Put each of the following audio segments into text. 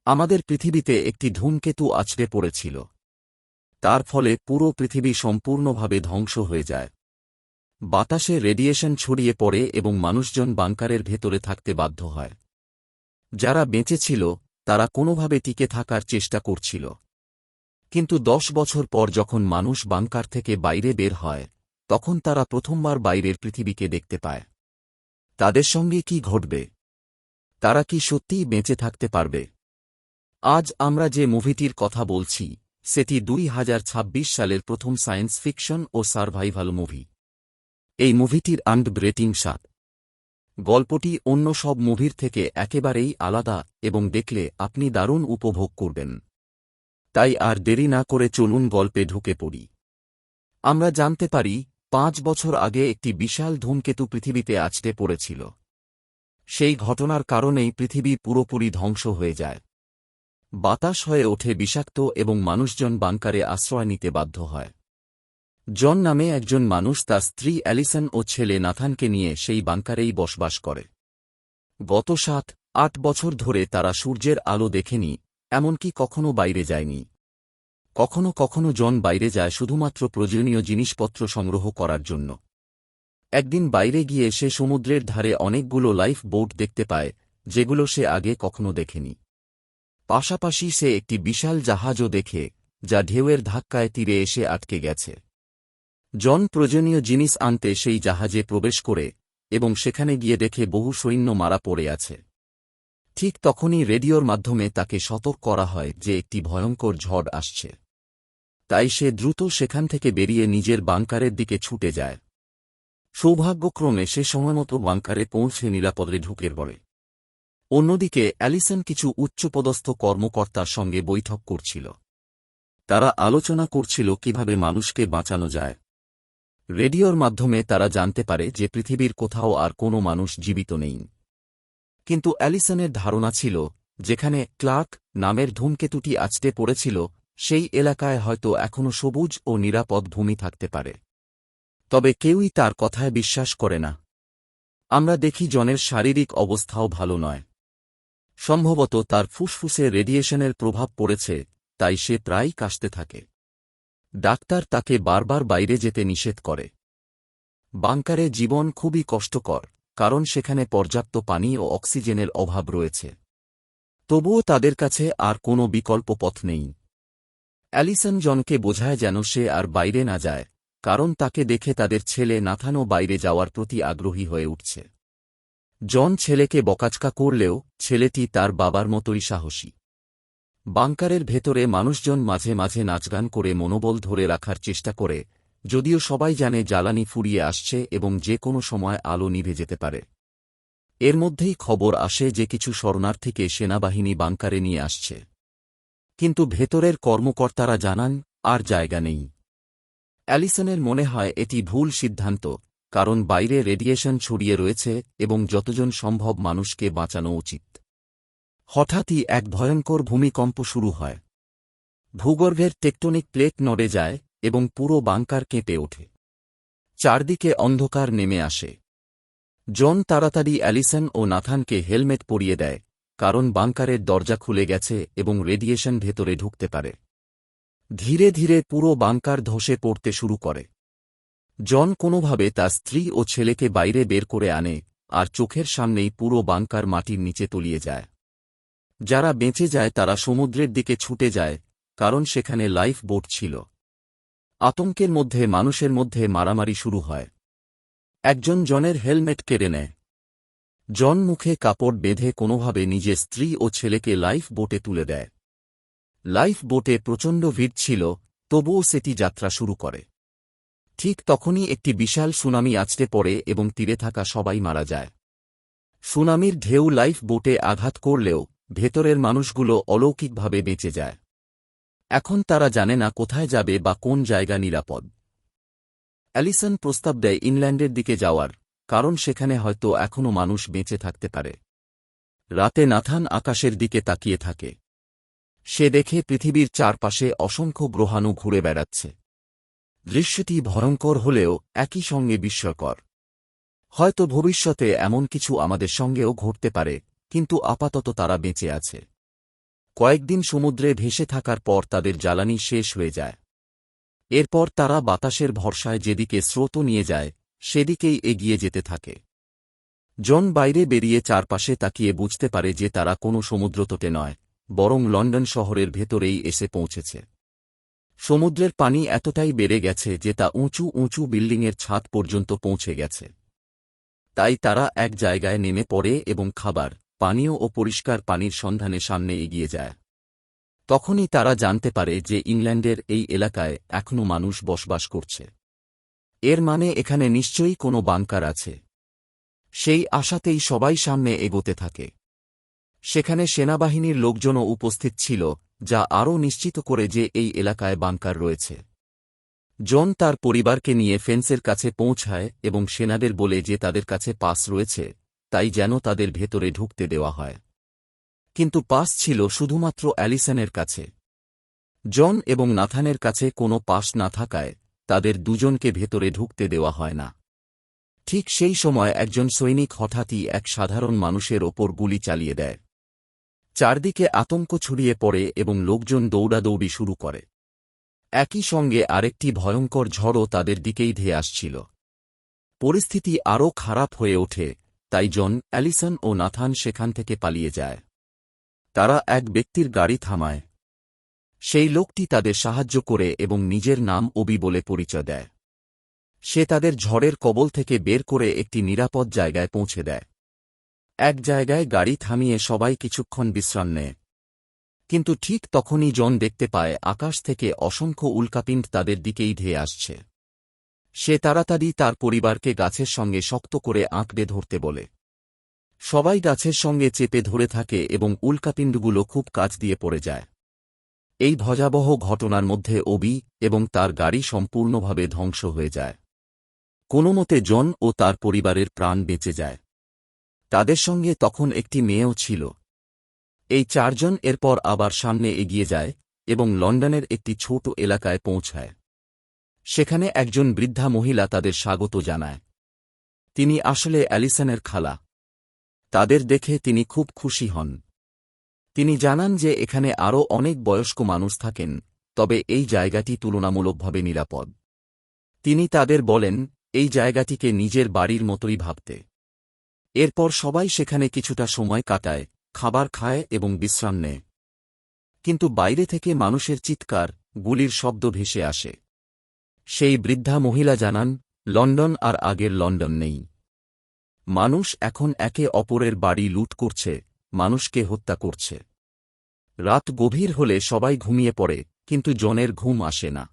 আমাদের পৃথিবীতে একটি ধূমকেতু আছড়ে পড়েছিল। তার ফলে পুরো পৃথিবী সম্পূর্ণভাবে ধ্বংস হয়ে যায়। বাতাসে রেডিয়েশন ছড়িয়ে পড়ে এবং মানুষজন বাংকারের ভেতরে থাকতে বাধ্য হয়। যারা বেঁচে ছিল তারা কোনোভাবে টিকে থাকার চেষ্টা করছিল। কিন্তু 10 বছর পর যখন মানুষ বাংকার থেকে বাইরে বের হয়, তখন তারা প্রথমবার বাইরের পৃথিবীকে দেখতে পায়। তাদের সঙ্গে কি ঘটবে? তারা কি সত্যিই বেঁচে থাকতে পারবে? আজ আমরা যে মুভিটির কথা বলছি সেটি 2026 সালের প্রথম সায়েন্স ফিকশন ও সারভাইভাল মুভি। এই মুভিটির আন্ডাররেটিং 7। গল্পটি অন্য সব মুভির থেকে একেবারেই আলাদা এবং দেখলে আপনি দারুণ উপভোগ করবেন। তাই আর দেরি না করে চলুন গল্পে ঢুকে পড়ি। আমরা জানতে পারি 5 বছর আগে একটি বিশাল ধূমকেতু পৃথিবীতে আছড়ে পড়েছিল। সেই ঘটনার কারণেই পৃথিবী পুরোপুরি ধ্বংস হয়ে যায়। বাতাস হয়ে ওঠে বিষাক্ত এবং মানুষজন বাংকারে আশ্রয় নিতে বাধ্য হয়। জন নামে একজন মানুষ তার স্ত্রী অ্যালিসন ও ছেলে নাথানকে নিয়ে সেই বাংকারেই বসবাস করে। গত 7-8 বছর ধরে তারা সূর্যের আলো দেখেনি, এমনকি কখনো বাইরে যায়নি। কখনো কখনো জন বাইরে যায় শুধুমাত্র প্রয়োজনীয় জিনিসপত্র সংগ্রহ করার জন্য। একদিন বাইরে গিয়ে সে সমুদ্রের ধারে অনেকগুলো লাইফ বোট দেখতে পায়, যেগুলো সে আগে কখনো দেখেনি। পাশাপাশি সে একটি বিশাল জাহাজও দেখে, যা ঢেউয়ের ধাক্কায় তীরে এসে আটকে গেছে। জন প্রয়োজনীয় জিনিস আনতে সেই জাহাজে প্রবেশ করে এবং সেখানে গিয়ে দেখে বহু সৈন্য মারা পড়ে আছে। ঠিক তখনই রেডিওর মাধ্যমে তাকে সতর্ক করা হয় যে একটি ভয়ঙ্কর ঝড় আসছে। তাই সে দ্রুত সেখান থেকে বেরিয়ে নিজের বাংকারের দিকে ছুটে যায়। সৌভাগ্যক্রমে সে সময়মতো বাংকারে পৌঁছে নিরাপদে ঢুকে পড়ে। অন্যদিকে অ্যালিসন কিছু উচ্চপদস্থ কর্মকর্তার সঙ্গে বৈঠক করছিল। তারা আলোচনা করছিল কিভাবে মানুষকে বাঁচানো যায়। রেডিওর মাধ্যমে তারা জানতে পারে যে পৃথিবীর কোথাও আর কোনো মানুষ জীবিত নেই। কিন্তু অ্যালিসনের ধারণা ছিল, যেখানে ক্লার্ক নামের ধূমকেতুটি আছড়ে পড়েছিল সেই এলাকায় হয়তো এখনও সবুজ ও নিরাপদ ভূমি থাকতে পারে। তবে কেউই তার কথায় বিশ্বাস করে না। আমরা দেখি জনের শারীরিক অবস্থাও ভালো নয়। সম্ভবত তার ফুসফুসে রেডিয়েশনের প্রভাব পড়েছে, তাই সে প্রায়ই কাশতে থাকে। ডাক্তার তাকে বারবার বাইরে যেতে নিষেধ করে। বাংকারে জীবন খুবই কষ্টকর, কারণ সেখানে পর্যাপ্ত পানি ও অক্সিজেনের অভাব রয়েছে। তবুও তাদের কাছে আর কোনো বিকল্প পথ নেই। অ্যালিসন জনকে বোঝায় যেন সে আর বাইরে না যায়, কারণ তাকে দেখে তাদের ছেলে নাথানও বাইরে যাওয়ার প্রতি আগ্রহী হয়ে উঠছে। জন ছেলেকে বকাঝকা করলেও ছেলেটি তার বাবার মতোই সাহসী। বাংকারের ভেতরে মানুষজন মাঝে মাঝে নাচগান করে মনোবল ধরে রাখার চেষ্টা করে, যদিও সবাই জানে জ্বালানি ফুরিয়ে আসছে এবং যে কোনো সময় আলো নিভে যেতে পারে। এর মধ্যেই খবর আসে যে কিছু শরণার্থীকে সেনাবাহিনী বাংকারে নিয়ে আসছে। কিন্তু ভেতরের কর্মকর্তারা জানান আর জায়গা নেই। অ্যালিসনের মনে হয় এটি ভুল সিদ্ধান্ত, কারণ বাইরে রেডিয়েশন ছড়িয়ে রয়েছে এবং যতজন সম্ভব মানুষকে বাঁচানো উচিত। হঠাৎই এক ভয়ঙ্কর ভূমিকম্প শুরু হয়। ভূগর্ভের টেকটনিক প্লেট নড়ে যায় এবং পুরো বাংকার কেঁপে ওঠে। চারদিকে অন্ধকার নেমে আসে। জন তাড়াতাড়ি অ্যালিসন ও নাথানকে হেলমেট পরিয়ে দেয়, কারণ বাংকারের দরজা খুলে গেছে এবং রেডিয়েশন ভেতরে ঢুকতে পারে। ধীরে ধীরে পুরো বাংকার ধসে পড়তে শুরু করে। জন কোনোভাবে তার স্ত্রী ও ছেলেকে বাইরে বের করে আনে, আর চোখের সামনেই পুরো বাংকার মাটির নিচে তলিয়ে যায়। যারা বেঁচে যায় তারা সমুদ্রের দিকে ছুটে যায়, কারণ সেখানে লাইফ বোট ছিল। আতঙ্কের মধ্যে মানুষের মধ্যে মারামারি শুরু হয়। একজন জনের হেলমেট কেড়ে নেয়। জন মুখে কাপড় বেঁধে কোনোভাবে নিজের স্ত্রী ও ছেলেকে লাইফ বোটে তুলে দেয়। লাইফ বোটে প্রচণ্ড ভিড় ছিল, তবুও সেটি যাত্রা শুরু করে। ঠিক তখনই একটি বিশাল সুনামি আছড়ে পড়ে এবং তীরে থাকা সবাই মারা যায়। সুনামির ঢেউ লাইফ বোটে আঘাত করলেও ভেতরের মানুষগুলো অলৌকিকভাবে বেঁচে যায়। এখন তারা জানে না কোথায় যাবে বা কোন জায়গা নিরাপদ। অ্যালিসন প্রস্তাব দেয় ইংল্যান্ডের দিকে যাওয়ার, কারণ সেখানে হয়তো এখনও মানুষ বেঁচে থাকতে পারে। রাতে নাথান আকাশের দিকে তাকিয়ে থাকে। সে দেখে পৃথিবীর চারপাশে অসংখ্য গ্রহাণু ঘুরে বেড়াচ্ছে। দৃশ্যটি ভয়ঙ্কর হলেও একই সঙ্গে বিস্ময়কর। হয়তো ভবিষ্যতে এমন কিছু আমাদের সঙ্গেও ঘটতে পারে, কিন্তু আপাতত তারা বেঁচে আছে। কয়েকদিন সমুদ্রে ভেসে থাকার পর তাদের জ্বালানি শেষ হয়ে যায়। এরপর তারা বাতাসের ভরসায় যেদিকে স্রোত নিয়ে যায় সেদিকেই এগিয়ে যেতে থাকে। জন বাইরে বেরিয়ে চারপাশে তাকিয়ে বুঝতে পারে যে তারা কোনো সমুদ্রতটে নয়, বরং লন্ডন শহরের ভেতরেই এসে পৌঁছেছে। সমুদ্রের পানি এতটাই বেড়ে গেছে যে তা উঁচু উঁচু বিল্ডিংয়ের ছাদ পর্যন্ত পৌঁছে গেছে। তাই তারা এক জায়গায় নেমে পড়ে এবং খাবার, পানীয় ও পরিষ্কার পানির সন্ধানে সামনে এগিয়ে যায়। তখনই তারা জানতে পারে যে ইংল্যান্ডের এই এলাকায় এখনও মানুষ বসবাস করছে। এর মানে এখানে নিশ্চয়ই কোনো বাংকার আছে। সেই আশাতেই সবাই সামনে এগোতে থাকে। সেখানে সেনাবাহিনীর লোকজনও উপস্থিত ছিল, যা আরও নিশ্চিত করে যে এই এলাকায় বাংকার রয়েছে। জন তার পরিবারকে নিয়ে ফেন্সের কাছে পৌঁছায় এবং সেনাদের বলে যে তাদের কাছে পাস রয়েছে, তাই যেন তাদের ভেতরে ঢুকতে দেওয়া হয়। কিন্তু পাস ছিল শুধুমাত্র অ্যালিসনের কাছে। জন এবং নাথানের কাছে কোনো পাস না থাকায় তাদের দুজনকে ভেতরে ঢুকতে দেওয়া হয় না। ঠিক সেই সময় একজন সৈনিক হঠাৎই এক সাধারণ মানুষের ওপর গুলি চালিয়ে দেয়। চারদিকে আতঙ্ক ছড়িয়ে পড়ে এবং লোকজন দৌড়াদৌড়ি শুরু করে। একই সঙ্গে আরেকটি ভয়ঙ্কর ঝড়ও তাদের দিকেই ধেয়ে আসছিল। পরিস্থিতি আরও খারাপ হয়ে ওঠে, তাই জন, অ্যালিসন ও নাথান সেখান থেকে পালিয়ে যায়। তারা এক ব্যক্তির গাড়ি থামায়। সেই লোকটি তাদের সাহায্য করে এবং নিজের নাম ওবি বলে পরিচয় দেয়। সে তাদের ঝড়ের কবল থেকে বের করে একটি নিরাপদ জায়গায় পৌঁছে দেয়। এক জায়গায় গাড়ি থামিয়ে সবাই কিছুক্ষণ বিশ্রাম নেয়। কিন্তু ঠিক তখনই জন দেখতে পায় আকাশ থেকে অসংখ্য উল্কাপিণ্ড তাদের দিকেই ধেয়ে আসছে। সে তাড়াতাড়ি তার পরিবারকে গাছের সঙ্গে শক্ত করে আঁকড়ে ধরতে বলে। সবাই গাছের সঙ্গে চেপে ধরে থাকে এবং উল্কাপিণ্ডগুলো খুব কাছ দিয়ে পড়ে যায়। এই ভয়াবহ ঘটনার মধ্যে ওবি এবং তার গাড়ি সম্পূর্ণভাবে ধ্বংস হয়ে যায়। কোনোমতে জন ও তার পরিবারের প্রাণ বেঁচে যায়। তাদের সঙ্গে তখন একটি মেয়েও ছিল। এই চারজন এরপর আবার সামনে এগিয়ে যায় এবং লন্ডনের একটি ছোট এলাকায় পৌঁছায়। সেখানে একজন বৃদ্ধা মহিলা তাদের স্বাগত জানায়। তিনি আসলে অ্যালিসনের খালা। তাদের দেখে তিনি খুব খুশি হন। তিনি জানান যে এখানে আরও অনেক বয়স্ক মানুষ থাকেন, তবে এই জায়গাটি তুলনামূলকভাবে নিরাপদ। তিনি তাদের বলেন এই জায়গাটিকে নিজের বাড়ির মতোই ভাবতে। এরপর সবাই সেখানে কিছুটা সময় কাটায়, খাবার খায় এবং বিশ্রাম নেয়। কিন্তু বাইরে থেকে মানুষের চিৎকার, গুলির শব্দ ভেসে আসে। সেই বৃদ্ধা মহিলা জানান, লন্ডন আর আগের লন্ডন নেই। মানুষ এখন একে অপরের বাড়ি লুট করছে, মানুষকে হত্যা করছে। রাত গভীর হলে সবাই ঘুমিয়ে পড়ে, কিন্তু জনের ঘুম আসে না।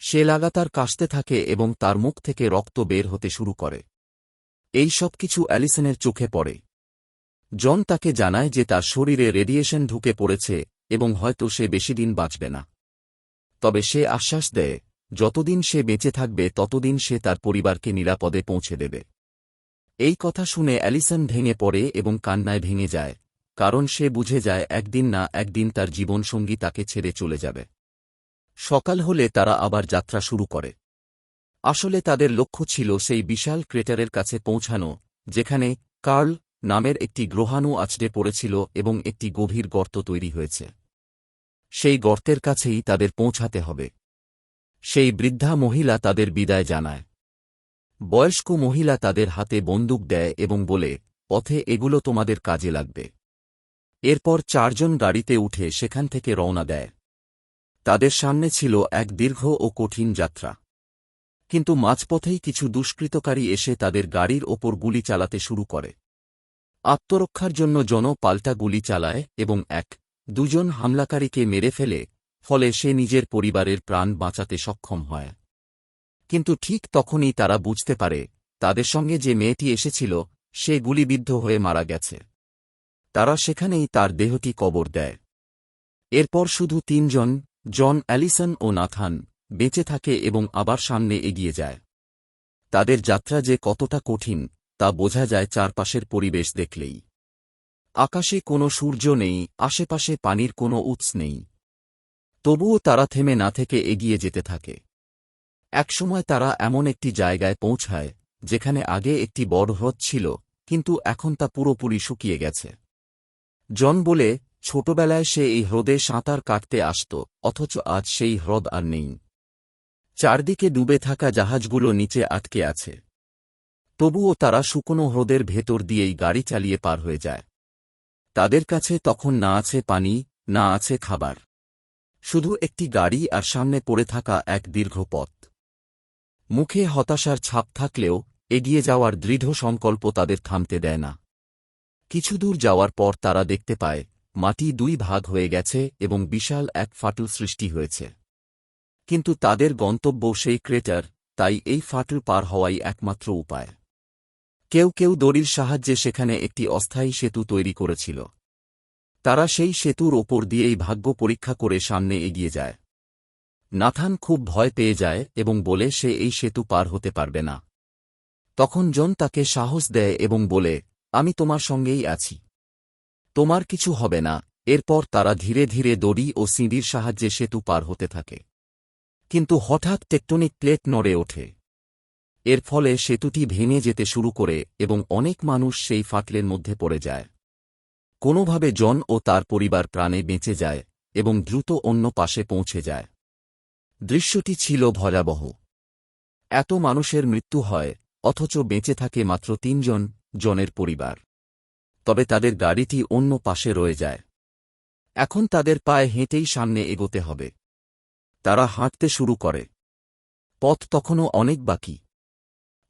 সে লাগাতার কাশতে থাকে এবং তার মুখ থেকে রক্ত বের হতে শুরু করে। এই সব কিছু অ্যালিসনের চোখে পড়ে। জন তাকে জানায় যে তার শরীরে রেডিয়েশন ঢুকে পড়েছে এবং হয়তো সে বেশিদিন বাঁচবে না। তবে সে আশ্বাস দেয়, যতদিন সে বেঁচে থাকবে ততদিন সে তার পরিবারকে নিরাপদে পৌঁছে দেবে। এই কথা শুনে অ্যালিসন ভেঙে পড়ে এবং কান্নায় ভেঙে যায়, কারণ সে বুঝে যায় একদিন না একদিন তার জীবনসঙ্গী তাকে ছেড়ে চলে যাবে। সকাল হলে তারা আবার যাত্রা শুরু করে। আসলে তাদের লক্ষ্য ছিল সেই বিশাল ক্রেটারের কাছে পৌঁছানো, যেখানে কার্ল নামের একটি গ্রহাণু আছড়ে পড়েছিল এবং একটি গভীর গর্ত তৈরি হয়েছে। সেই গর্তের কাছেই তাদের পৌঁছাতে হবে। সেই বৃদ্ধা মহিলা তাদের বিদায় জানায়। বয়স্ক মহিলা তাদের হাতে বন্দুক দেয় এবং বলে, পথে এগুলো তোমাদের কাজে লাগবে। এরপর চারজন গাড়িতে উঠে সেখান থেকে রওনা দেয়। তাদের সামনে ছিল এক দীর্ঘ ও কঠিন যাত্রা। কিন্তু মাঝপথেই কিছু দুষ্কৃতকারী এসে তাদের গাড়ির ওপর গুলি চালাতে শুরু করে। আত্মরক্ষার জন্য জন পাল্টা গুলি চালায় এবং দুজন হামলাকারীকে মেরে ফেলে, ফলে সে নিজের পরিবারের প্রাণ বাঁচাতে সক্ষম হয়। কিন্তু ঠিক তখনই তারা বুঝতে পারে তাদের সঙ্গে যে মেয়েটি এসেছিল সে গুলিবিদ্ধ হয়ে মারা গেছে। তারা সেখানেই তার দেহটি কবর দেয়। এরপর শুধু তিনজন, জন, অ্যালিসন ও নাথান, বেঁচে থাকে এবং আবার সামনে এগিয়ে যায়। তাদের যাত্রা যে কতটা কঠিন তা বোঝা যায় চারপাশের পরিবেশ দেখলেই। আকাশে কোনো সূর্য নেই, আশেপাশে পানির কোনো উৎস নেই। তবুও তারা থেমে না থেকে এগিয়ে যেতে থাকে। একসময় তারা এমন একটি জায়গায় পৌঁছায় যেখানে আগে একটি বড় হ্রদ ছিল, কিন্তু এখন তা পুরোপুরি শুকিয়ে গেছে। জন বলে, ছোটবেলায় সে এই হ্রদে সাঁতার কাটতে আসত, অথচ আজ সেই হ্রদ আর নেই। চারদিকে ডুবে থাকা জাহাজগুলো নিচে আটকে আছে। তবুও তারা শুকনো হ্রদের ভেতর দিয়েই গাড়ি চালিয়ে পার হয়ে যায়। তাদের কাছে তখন না আছে পানি, না আছে খাবার, শুধু একটি গাড়ি আর সামনে পড়ে থাকা এক দীর্ঘ পথ। মুখে হতাশার ছাপ থাকলেও এগিয়ে যাওয়ার দৃঢ় সংকল্প তাদের থামতে দেয় না। কিছু দূর যাওয়ার পর তারা দেখতে পায় মাটি দুই ভাগ হয়ে গেছে এবং বিশাল এক ফাটল সৃষ্টি হয়েছে। কিন্তু তাদের গন্তব্য সেই ক্রেটার, তাই এই ফাটল পার হওয়াই একমাত্র উপায়। কেউ কেউ দড়ির সাহায্যে সেখানে একটি অস্থায়ী সেতু তৈরি করেছিল। তারা সেই সেতুর ওপর দিয়েই ভাগ্য পরীক্ষা করে সামনে এগিয়ে যায়। নাথান খুব ভয় পেয়ে যায় এবং বলে সে এই সেতু পার হতে পারবে না। তখন জন তাকে সাহস দেয় এবং বলে, আমি তোমার সঙ্গেই আছি, তোমার কিছু হবে না। এরপর তারা ধীরে ধীরে দড়ি ও সিঁড়ির সাহায্যে সেতু পার হতে থাকে। কিন্তু হঠাৎ টেকটনিক প্লেট নড়ে ওঠে। এর ফলে সেতুটি ভেঙে যেতে শুরু করে এবং অনেক মানুষ সেই ফাটলের মধ্যে পড়ে যায়। কোনোভাবে জন ও তার পরিবার প্রাণে বেঁচে যায় এবং দ্রুত অন্য পাশে পৌঁছে যায়। দৃশ্যটি ছিল ভয়াবহ। এত মানুষের মৃত্যু হয়, অথচ বেঁচে থাকে মাত্র ৩ জন, জনের পরিবার। তবে তাদের গাড়িটি অন্য পাশে রয়ে যায়। এখন তাদের পায়ে হেঁটেই সামনে এগোতে হবে। তারা হাঁটতে শুরু করে। পথ তখনও অনেক বাকি।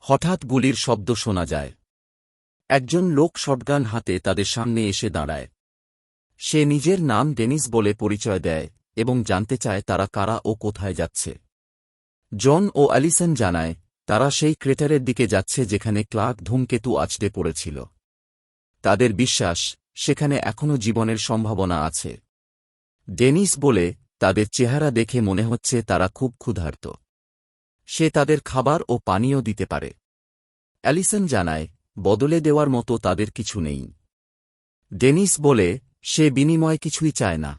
হঠাৎ গুলির শব্দ শোনা যায়। একজন লোক শটগান হাতে তাদের সামনে এসে দাঁড়ায়। সে নিজের নাম ডেনিস বলে পরিচয় দেয় এবং জানতে চায় তারা কারা ও কোথায় যাচ্ছে। জন ও অ্যালিসন জানায় তারা সেই ক্রেটারের দিকে যাচ্ছে যেখানে ক্লার্ক ধূমকেতু আছড়ে পড়েছিল। তাদের বিশ্বাস সেখানে এখনও জীবনের সম্ভাবনা আছে। ডেনিস বলে, তাদের চেহারা দেখে মনে হচ্ছে তারা খুব ক্ষুধার্ত। সে তাদের খাবার ও পানীয় দিতে পারে। অ্যালিসন জানায় বদলে দেওয়ার মতো তাদের কিছু নেই। ডেনিস বলে সে বিনিময় কিছুই চায় না।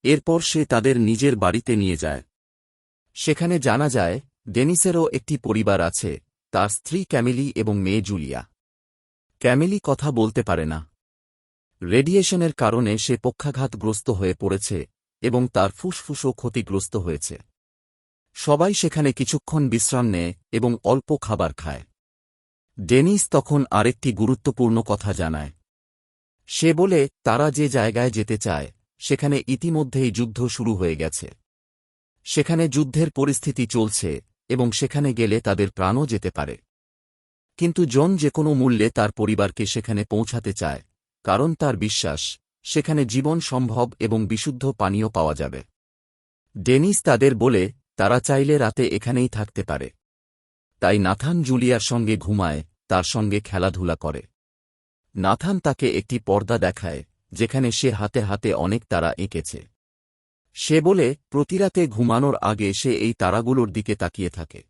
এরপর সে তাদের নিজের বাড়িতে নিয়ে যায়। সেখানে জানা যায় ডেনিসেরও একটি পরিবার আছে, তার স্ত্রী ক্যামিলি এবং মেয়ে জুলিয়া। ক্যামিলি কথা বলতে পারে না। রেডিয়েশনের কারণে সে পক্ষাঘাতগ্রস্ত হয়ে পড়েছে এবং তার ফুসফুসও ক্ষতিগ্রস্ত হয়েছে। সবাই সেখানে কিছুক্ষণ বিশ্রাম নেয় এবং অল্প খাবার খায়। ডেনিস তখন আরেকটি গুরুত্বপূর্ণ কথা জানায়। সে বলে তারা যে জায়গায় যেতে চায় সেখানে ইতিমধ্যেই যুদ্ধ শুরু হয়ে গেছে। সেখানে যুদ্ধের পরিস্থিতি চলছে এবং সেখানে গেলে তাদের প্রাণও যেতে পারে। কিন্তু জন যে কোনো মূল্যে তার পরিবারকে সেখানে পৌঁছাতে চায়, কারণ তার বিশ্বাস সেখানে জীবন সম্ভব এবং বিশুদ্ধ পানীয় পাওয়া যাবে। ডেনিস তাদের বলে তারা চাইলে রাতে এখানেই থাকতে পারে। তাই নাথান জুলিয়ার সঙ্গে ঘুমায়, তার সঙ্গে খেলাধুলা করে। নাথান তাকে একটি পর্দা দেখায় যেখানে সে হাতে হাতে অনেক তারা এঁকেছে। সে বলে প্রতিরাতে ঘুমানোর আগে সে এই তারাগুলোর দিকে তাকিয়ে থাকে।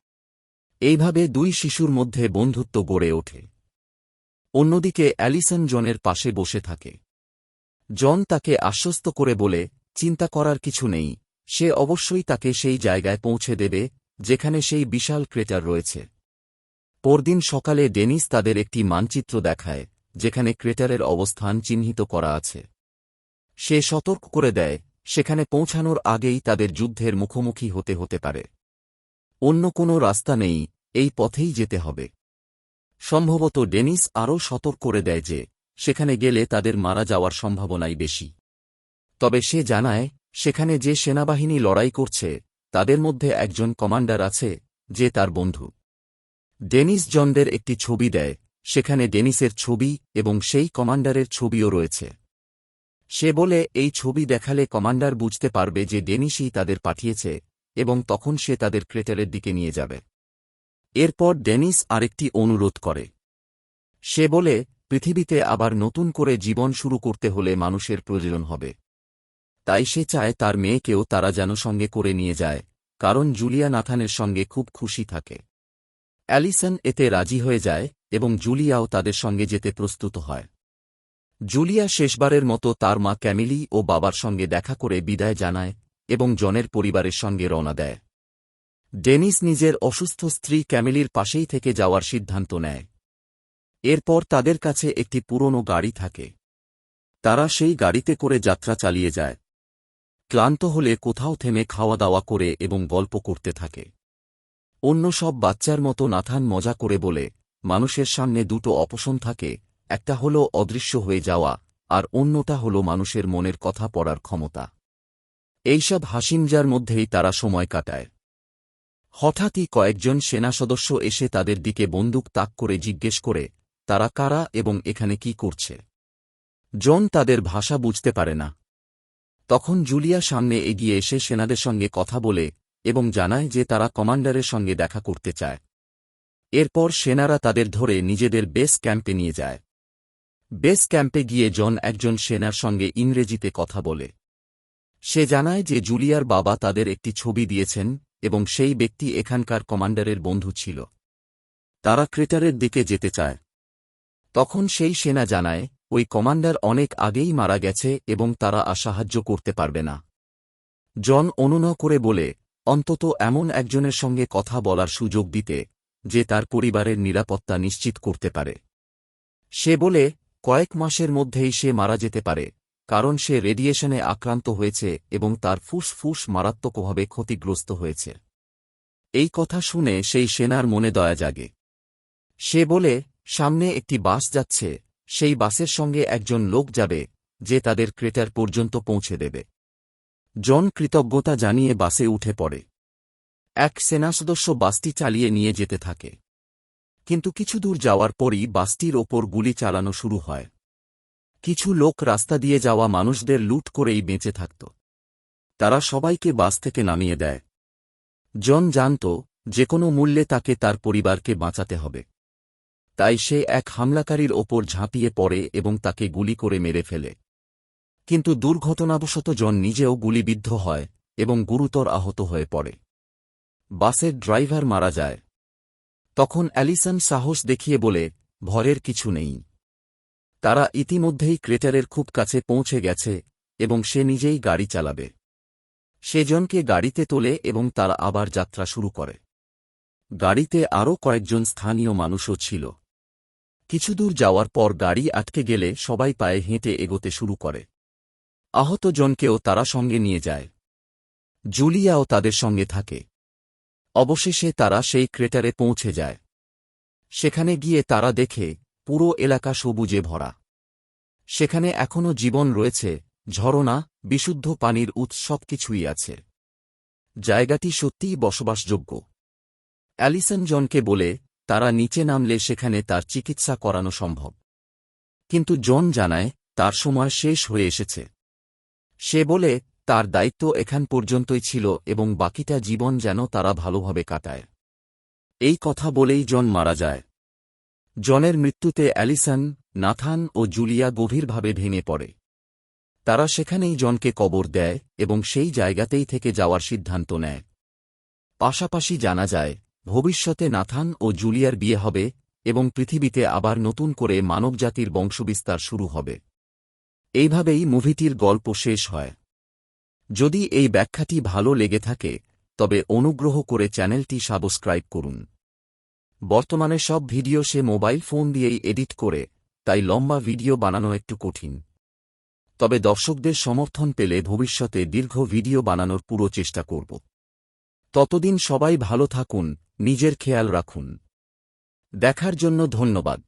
এইভাবে দুই শিশুর মধ্যে বন্ধুত্ব গড়ে ওঠে। অন্যদিকে অ্যালিসন জনের পাশে বসে থাকে। জন তাকে আশ্বস্ত করে বলে চিন্তা করার কিছু নেই, সে অবশ্যই তাকে সেই জায়গায় পৌঁছে দেবে যেখানে সেই বিশাল ক্রেটার রয়েছে। পরদিন সকালে ডেনিস তাদের একটি মানচিত্র দেখায় যেখানে ক্রেটারের অবস্থান চিহ্নিত করা আছে। সে সতর্ক করে দেয় সেখানে পৌঁছানোর আগেই তাদের যুদ্ধের মুখোমুখি হতে পারে। অন্য কোনো রাস্তা নেই, এই পথেই যেতে হবে। সম্ভবত ডেনিস আরও সতর্ক করে দেয় যে সেখানে গেলে তাদের মারা যাওয়ার সম্ভাবনাই বেশি। তবে সে জানায় সেখানে যে সেনাবাহিনী লড়াই করছে তাদের মধ্যে একজন কমান্ডার আছে যে তার বন্ধু। ডেনিস জনদের একটি ছবি দেয়, সেখানে ডেনিসের ছবি এবং সেই কমান্ডারের ছবিও রয়েছে। সে বলে এই ছবি দেখালে কমান্ডার বুঝতে পারবে যে ডেনিসই তাদের পাঠিয়েছে এবং তখন সে তাদের ক্রেটারের দিকে নিয়ে যাবে। এরপর ডেনিস আরেকটি অনুরোধ করে। সে বলে পৃথিবীতে আবার নতুন করে জীবন শুরু করতে হলে মানুষের প্রয়োজন হবে। তাই সে চায় তার মেয়েকেও তারা যেন সঙ্গে করে নিয়ে যায়, কারণ জুলিয়া নাথানের সঙ্গে খুব খুশি থাকে। অ্যালিসন এতে রাজি হয়ে যায় এবং জুলিয়াও তাদের সঙ্গে যেতে প্রস্তুত হয়। জুলিয়া শেষবারের মতো তার মা ক্যামিলি ও বাবার সঙ্গে দেখা করে বিদায় জানায় এবং জনের পরিবারের সঙ্গে রওনা দেয়। ডেনিস নিজের অসুস্থ স্ত্রী ক্যামিলির পাশেই থেকে যাওয়ার সিদ্ধান্ত নেয়। এরপর তাদের কাছে একটি পুরনো গাড়ি থাকে। তারা সেই গাড়িতে করে যাত্রা চালিয়ে যায়। ক্লান্ত হলে কোথাও থেমে খাওয়া দাওয়া করে এবং গল্প করতে থাকে। অন্য সব বাচ্চার মতো নাথান মজা করে বলে, মানুষের সামনে দুটো অপশন থাকে, একটা হলো অদৃশ্য হয়ে যাওয়া, আর অন্যটা হলো মানুষের মনের কথা পড়ার ক্ষমতা। এইসব হাসিমজার মধ্যেই তারা সময় কাটায়। হঠাৎই কয়েকজন সেনা সদস্য এসে তাদের দিকে বন্দুক তাক করে জিজ্ঞেস করে, তারা কারা এবং এখানে কি করছে। জন তাদের ভাষা বুঝতে পারে না। তখন জুলিয়া সামনে এগিয়ে এসে সেনাদের সঙ্গে কথা বলে এবং জানায় যে তারা কমান্ডারের সঙ্গে দেখা করতে চায়। এরপর সেনারা তাদের ধরে নিজেদের বেস ক্যাম্পে নিয়ে যায়। বেস ক্যাম্পে গিয়ে জন একজন সেনার সঙ্গে ইংরেজিতে কথা বলে। সে জানায় যে জুলিয়ার বাবা তাদের একটি ছবি দিয়েছেন এবং সেই ব্যক্তি এখানকার কমান্ডারের বন্ধু ছিল। তারা ক্রেটারের দিকে যেতে চায়। তখন সেই সেনা জানায় ওই কমান্ডার অনেক আগেই মারা গেছে এবং তারা আর সাহায্য করতে পারবে না। জন অনুনয় করে বলে, অন্তত এমন একজনের সঙ্গে কথা বলার সুযোগ দিতে যে তার পরিবারের নিরাপত্তা নিশ্চিত করতে পারে। সে বলে, কয়েক মাসের মধ্যেই সে মারা যেতে পারে, কারণ সে রেডিয়েশনে আক্রান্ত হয়েছে এবং তার ফুসফুস মারাত্মকভাবে ক্ষতিগ্রস্ত হয়েছে। এই কথা শুনে সেই সেনার মনে দয়া জাগে। সে বলে, সামনে একটি বাস যাচ্ছে, সেই বাসের সঙ্গে একজন লোক যাবে যে তাদের ক্রেটার পর্যন্ত পৌঁছে দেবে। জন কৃতজ্ঞতা জানিয়ে বাসে উঠে পড়ে। এক সেনা সদস্য বাসটি চালিয়ে নিয়ে যেতে থাকে। কিন্তু কিছু দূর যাওয়ার পরই বাসটির ওপর গুলি চালানো শুরু হয়। কিছু লোক রাস্তা দিয়ে যাওয়া মানুষদের লুট করেই বেঁচে থাকত। তারা সবাইকে বাস থেকে নামিয়ে দেয়। জন জানত যে কোনো মূল্যে তাকে তার পরিবারকে বাঁচাতে হবে। তাই সে এক হামলাকারীর ওপর ঝাঁপিয়ে পড়ে এবং তাকে গুলি করে মেরে ফেলে। কিন্তু দুর্ঘটনাবশত জন নিজেও গুলিবিদ্ধ হয় এবং গুরুতর আহত হয়ে পড়ে। বাসের ড্রাইভার মারা যায়। তখন অ্যালিসন সাহস দেখিয়ে বলে, ভয়ের কিছু নেই। তারা ইতিমধ্যেই ক্রেটারের খুব কাছে পৌঁছে গেছে এবং সে নিজেই গাড়ি চালাবে। সে জনকে গাড়িতে তোলে এবং তারা আবার যাত্রা শুরু করে। গাড়িতে আরও কয়েকজন স্থানীয় মানুষও ছিল। কিছু দূর যাওয়ার পর গাড়ি আটকে গেলে সবাই পায়ে হেঁটে এগোতে শুরু করে। আহত জনকেও তারা সঙ্গে নিয়ে যায়। জুলিয়াও তাদের সঙ্গে থাকে। অবশেষে তারা সেই ক্রেটারে পৌঁছে যায়। সেখানে গিয়ে তারা দেখে পুরো এলাকা সবুজে ভরা। সেখানে এখনও জীবন রয়েছে, ঝরনা, বিশুদ্ধ পানির উৎস সবকিছুই আছে। জায়গাটি সত্যিই বসবাসযোগ্য। অ্যালিসন জনকে বলে তারা নিচে নামলে সেখানে তার চিকিৎসা করানো সম্ভব। কিন্তু জন জানায় তার সময় শেষ হয়ে এসেছে। সে বলে তার দায়িত্ব এখান পর্যন্তই ছিল এবং বাকিটা জীবন যেন তারা ভালোভাবে কাটায়। এই কথা বলেই জন মারা যায়। জনের মৃত্যুতে অ্যালিসন, নাথান ও জুলিয়া গভীরভাবে ভেঙে পড়ে। তারা সেখানেই জনকে কবর দেয় এবং সেই জায়গাতেই থেকে যাওয়ার সিদ্ধান্ত নেয়। পাশাপাশি জানা যায় ভবিষ্যতে নাথান ও জুলিয়ার বিয়ে হবে এবং পৃথিবীতে আবার নতুন করে মানবজাতির বংশবিস্তার শুরু হবে। এইভাবেই মুভিটির গল্প শেষ হয়। যদি এই ব্যাখ্যাটি ভালো লেগে থাকে তবে অনুগ্রহ করে চ্যানেলটি সাবস্ক্রাইব করুন। বর্তমানে সব ভিডিও সে মোবাইল ফোন দিয়েই এডিট করে, তাই লম্বা ভিডিও বানানো একটু কঠিন। তবে দর্শকদের সমর্থন পেলে ভবিষ্যতে দীর্ঘ ভিডিও বানানোর পুরো চেষ্টা করব। ততদিন সবাই ভালো থাকুন, নিজের খেয়াল রাখুন। দেখার জন্য ধন্যবাদ।